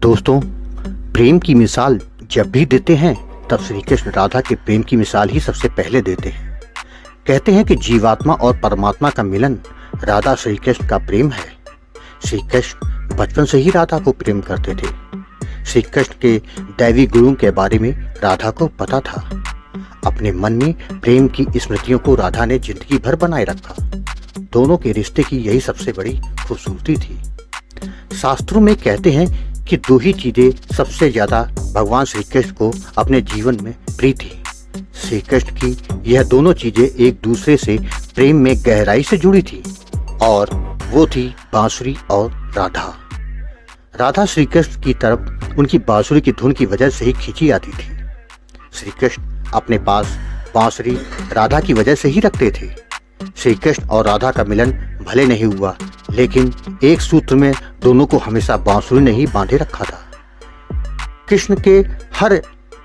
दोस्तों, प्रेम की मिसाल जब भी देते हैं तब श्री कृष्ण राधा के प्रेम की मिसाल ही सबसे पहले देते हैं। कहते हैं कि जीवात्मा और परमात्मा का मिलन राधा श्री कृष्ण का प्रेम है। श्री कृष्ण बचपन से ही राधा को प्रेम करते थे। श्री कृष्ण के दैवी गुणों के बारे में राधा को पता था। अपने मन में प्रेम की स्मृतियों को राधा ने जिंदगी भर बनाए रखा। दोनों के रिश्ते की यही सबसे बड़ी खूबसूरती थी। शास्त्रों में कहते हैं कि दो ही चीजें सबसे ज्यादा भगवान श्री कृष्ण को अपने जीवन में प्रिय थी। श्री कृष्ण की यह दोनों चीजें एक दूसरे से प्रेम में गहराई से जुड़ी थी और वो थी बांसुरी और राधा। राधा श्री कृष्ण की तरफ उनकी बांसुरी की धुन की वजह से ही खींची आती थी। श्री कृष्ण अपने पास बांसुरी राधा की वजह से ही रखते थे। श्री कृष्ण और राधा का मिलन भले नहीं हुआ, लेकिन एक सूत्र में दोनों को हमेशा बांसुरी ने ही बांधे रखा था। कृष्ण के हर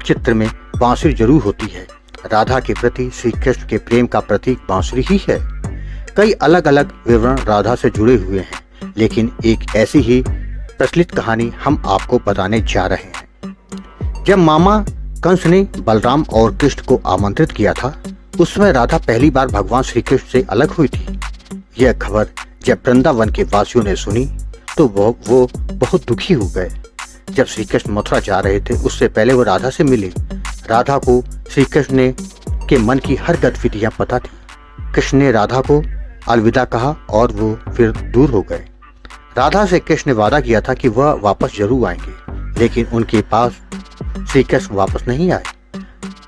चित्र में बांसुरी जरूर होती है। राधा के प्रति श्री कृष्ण के प्रेम का प्रतीक बांसुरी ही है। कई अलग अलग विवरण राधा से जुड़े हुए हैं, लेकिन एक ऐसी ही प्रचलित कहानी हम आपको बताने जा रहे हैं। जब मामा कंस ने बलराम और कृष्ण को आमंत्रित किया था, उस समय राधा पहली बार भगवान श्री कृष्ण से अलग हुई थी। यह खबर जब वृंदावन के वासियों ने सुनी तो वो बहुत दुखी हो गए। जब श्री कृष्ण मथुरा जा रहे थे, उससे पहले वो राधा से मिले। राधा को श्री कृष्ण के मन की हर गतिविधियां पता थी। कृष्ण ने राधा को अलविदा कहा और वो फिर दूर हो गए। राधा से कृष्ण ने वादा किया था कि वह वापस जरूर आएंगे, लेकिन उनके पास श्री कृष्ण वापस नहीं आए।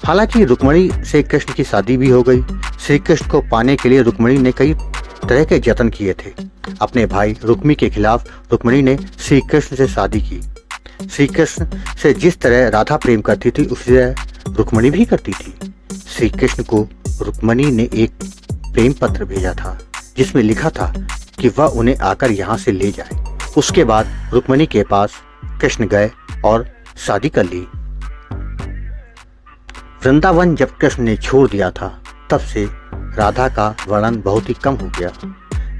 हालांकि रुक्मिणी से कृष्ण की शादी भी हो गई। श्री कृष्ण को पाने के लिए रुक्मिणी ने कई तरह के जतन किए थे। अपने भाई रुक्मी के खिलाफ रुक्मिणी ने श्री कृष्ण से शादी की। श्री कृष्ण से जिस तरह राधा प्रेम करती थी, उसी तरह रुक्मिणी भी करती थी। श्री कृष्ण को रुक्मिणी ने एक प्रेम पत्र भेजा था, जिसमें लिखा था कि वह उन्हें आकर यहाँ से ले जाए। उसके बाद रुक्मिणी के पास कृष्ण गए और शादी कर ली। वृंदावन जब कृष्ण ने छोड़ दिया था, तब से राधा का वर्णन बहुत ही कम हो गया।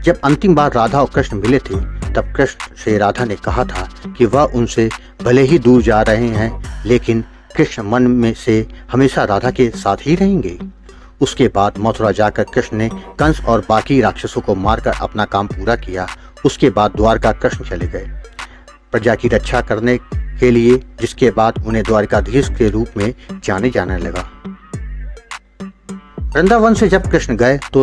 जब अंतिम बार राधा और कृष्ण मिले थे, तब कृष्ण से राधा ने कहा था कि वह उनसे भले ही दूर जा रहे हैं, लेकिन कृष्ण मन में से हमेशा राधा के साथ ही रहेंगे। उसके बाद मथुरा जाकर कृष्ण ने कंस और बाकी राक्षसों को मारकर अपना काम पूरा किया। उसके बाद द्वारका कृष्ण चले गए प्रजा की रक्षा करने के लिए, जिसके बाद उन्हें द्वारकाधीश के रूप में जाने लगा। वृंदावन से जब कृष्ण गए तो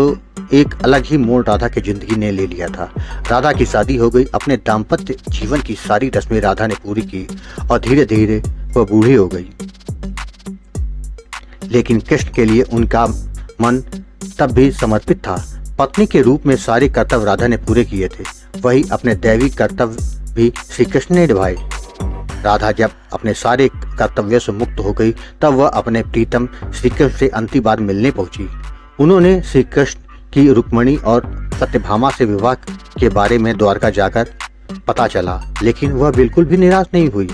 एक अलग ही मोड़ राधा की जिंदगी ने ले लिया था। राधा की शादी हो गई। अपने दाम्पत्य जीवन की सारी रस्में राधा ने पूरी की और धीरे धीरे वह बूढ़ी हो गई। लेकिन कृष्ण के लिए उनका मन तब भी समर्पित था। पत्नी के रूप में सारे कर्तव्य राधा ने पूरे किए थे। वही अपने दैवी कर्तव्य भी श्री कृष्ण ने निभाए। राधा जब अपने सारे कर्तव्यों से मुक्त हो गई, तब वह अपने प्रीतम श्री कृष्ण से अंतिम बार मिलने पहुंची। उन्होंने श्री कृष्ण की रुक्मिणी और सत्यभामा से विवाह के बारे में द्वारका जाकर पता चला, लेकिन वह बिल्कुल भी निराश नहीं हुई।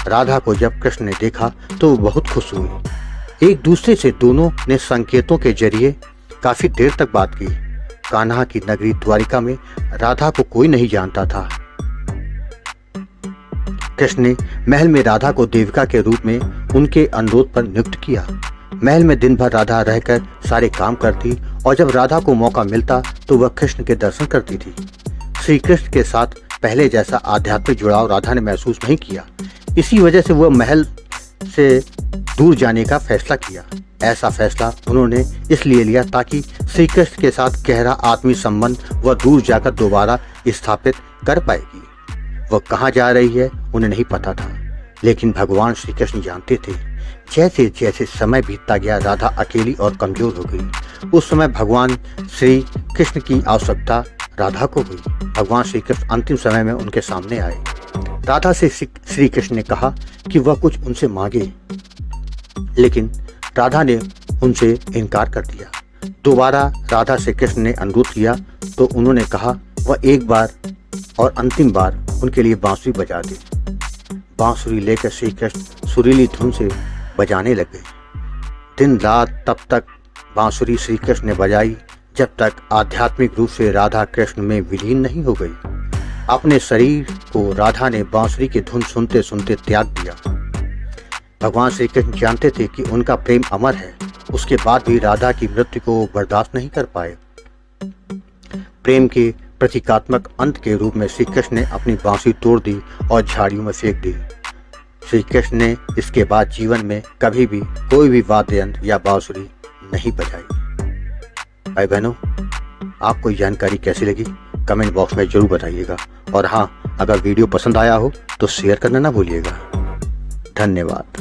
राधा को जब कृष्ण ने देखा तो वो बहुत खुश हुई। एक दूसरे से दोनों ने संकेतों के जरिए काफी देर तक बात की। कान्हा की नगरी द्वारिका में राधा को कोई नहीं जानता था। कृष्ण ने महल में राधा को देविका के रूप में उनके अनुरोध पर नियुक्त किया। महल में दिन भर राधा रहकर सारे काम करती और जब राधा को मौका मिलता तो वह कृष्ण के दर्शन करती थी। श्री कृष्ण के साथ पहले जैसा आध्यात्मिक जुड़ाव राधा ने महसूस नहीं किया। इसी वजह से वह महल से दूर जाने का फैसला किया। ऐसा फैसला उन्होंने इसलिए लिया ताकि श्री कृष्ण के साथ गहरा आत्मीय संबंध वह दूर जाकर दोबारा स्थापित कर पाएगी। वह कहाँ जा रही है उन्हें नहीं पता था, लेकिन भगवान श्री कृष्ण जानते थे। जैसे जैसे समय बीतता गया, राधा अकेली और कमजोर हो गई। उस समय भगवान श्री कृष्ण की आवश्यकता राधा को हुई। भगवान श्री कृष्ण अंतिम समय में उनके सामने आए। राधा से श्री कृष्ण ने कहा कि वह कुछ उनसे मांगे, लेकिन राधा ने उनसे इनकार कर दिया। दोबारा राधा से कृष्ण ने अनुरोध किया तो उन्होंने कहा वह एक बार और अंतिम बार उनके लिए बांसुरी बजा दे। बांसुरी लेकर श्री कृष्ण सुरीली धुन से बजाने लगे। दिन रात तब तक बांसुरी श्री कृष्ण ने बजाई, जब तक आध्यात्मिक रूप से राधा कृष्ण में विलीन नहीं हो गई। अपने शरीर को राधा ने बांसुरी की धुन सुनते सुनते त्याग दिया। भगवान श्री कृष्ण जानते थे कि उनका प्रेम अमर है, उसके बाद भी राधा की मृत्यु को बर्दाश्त नहीं कर पाए। प्रेम के प्रतीकात्मक अंत के रूप में श्री कृष्ण ने अपनी बांसुरी तोड़ दी और झाड़ियों में फेंक दी। श्री कृष्ण ने इसके बाद जीवन में कभी भी कोई भी वाद्य यंत्र या बांसुरी नहीं बजाई। भाई बहनों, आपको जानकारी कैसी लगी कमेंट बॉक्स में जरूर बताइएगा, और हाँ, अगर वीडियो पसंद आया हो तो शेयर करना ना भूलिएगा। धन्यवाद।